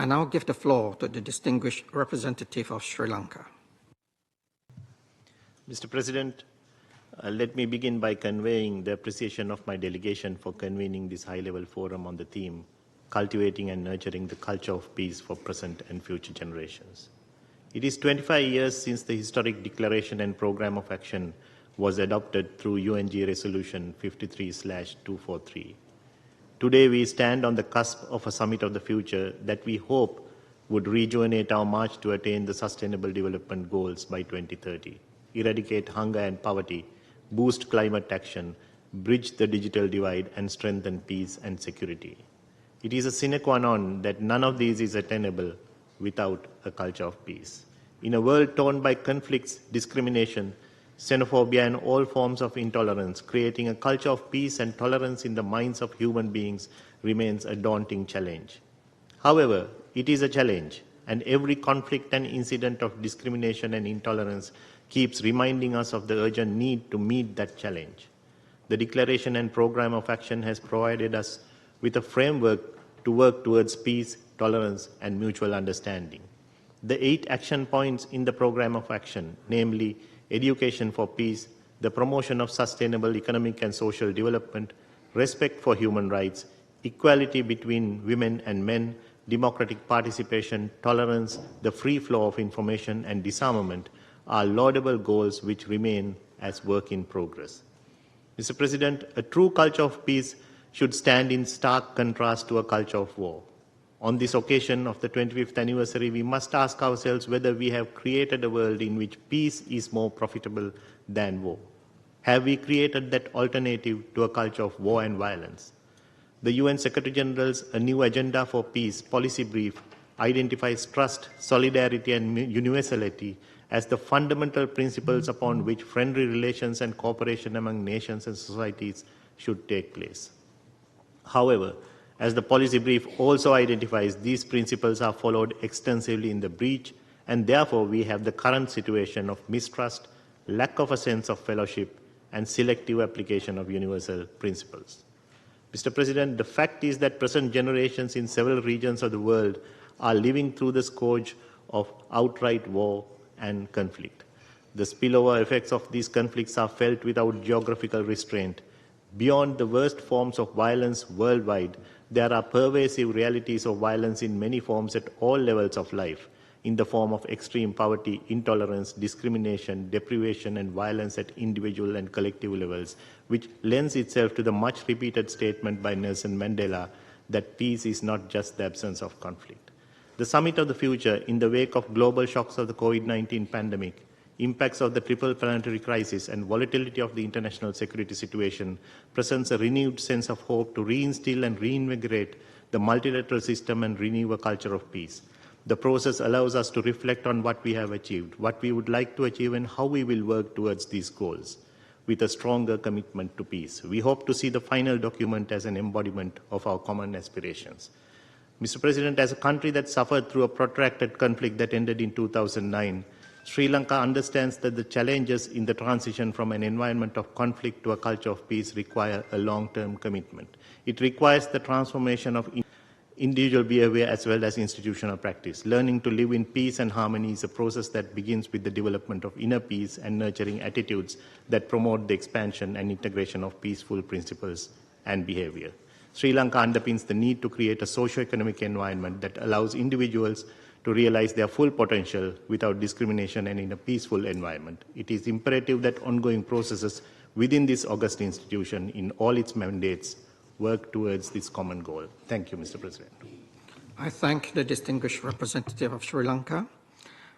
I now give the floor to the distinguished representative of Sri Lanka. Mr. President, let me begin by conveying the appreciation of my delegation for convening this high-level forum on the theme, Cultivating and Nurturing the Culture of Peace for Present and Future Generations. It is 25 years since the historic declaration and program of action was adopted through UNG Resolution 53/243. Today we stand on the cusp of a summit of the future that we hope would rejuvenate our march to attain the Sustainable Development Goals by 2030, eradicate hunger and poverty, boost climate action, bridge the digital divide, and strengthen peace and security. It is a sine qua non that none of these is attainable without a culture of peace. In a world torn by conflicts, discrimination, xenophobia, and all forms of intolerance, creating a culture of peace and tolerance in the minds of human beings remains a daunting challenge. However, it is a challenge, and every conflict and incident of discrimination and intolerance keeps reminding us of the urgent need to meet that challenge. The Declaration and Program of Action has provided us with a framework to work towards peace, tolerance, and mutual understanding. The 8 action points in the Program of Action, namely education for peace, the promotion of sustainable economic and social development, respect for human rights, equality between women and men, democratic participation, tolerance, the free flow of information, and disarmament are laudable goals which remain as work in progress. Mr. President, a true culture of peace should stand in stark contrast to a culture of war. On this occasion of the 25th anniversary, we must ask ourselves whether we have created a world in which peace is more profitable than war. Have we created that alternative to a culture of war and violence? The UN Secretary General's A New Agenda for Peace policy brief identifies trust, solidarity, and universality as the fundamental principles upon which friendly relations and cooperation among nations and societies should take place. However, as the policy brief also identifies, these principles are followed extensively in the breach, and therefore we have the current situation of mistrust, lack of a sense of fellowship, and selective application of universal principles. Mr. President, the fact is that present generations in several regions of the world are living through the scourge of outright war and conflict. The spillover effects of these conflicts are felt without geographical restraint. Beyond the worst forms of violence worldwide, there are pervasive realities of violence in many forms at all levels of life, in the form of extreme poverty, intolerance, discrimination, deprivation, and violence at individual and collective levels, which lends itself to the much repeated statement by Nelson Mandela that peace is not just the absence of conflict. The summit of the future, in the wake of global shocks of the COVID-19 pandemic, impacts of the triple planetary crisis, and volatility of the international security situation, presents a renewed sense of hope to reinstill and reinvigorate the multilateral system and renew a culture of peace. The process allows us to reflect on what we have achieved, what we would like to achieve, and how we will work towards these goals with a stronger commitment to peace. We hope to see the final document as an embodiment of our common aspirations. Mr. President, as a country that suffered through a protracted conflict that ended in 2009, Sri Lanka understands that the challenges in the transition from an environment of conflict to a culture of peace require a long-term commitment. It requires the transformation of individual behavior as well as institutional practice. Learning to live in peace and harmony is a process that begins with the development of inner peace and nurturing attitudes that promote the expansion and integration of peaceful principles and behavior. Sri Lanka underpins the need to create a socio-economic environment that allows individuals to realize their full potential without discrimination and in a peaceful environment. It is imperative that ongoing processes within this august institution in all its mandates work towards this common goal. Thank you, Mr. President. I thank the distinguished representative of Sri Lanka.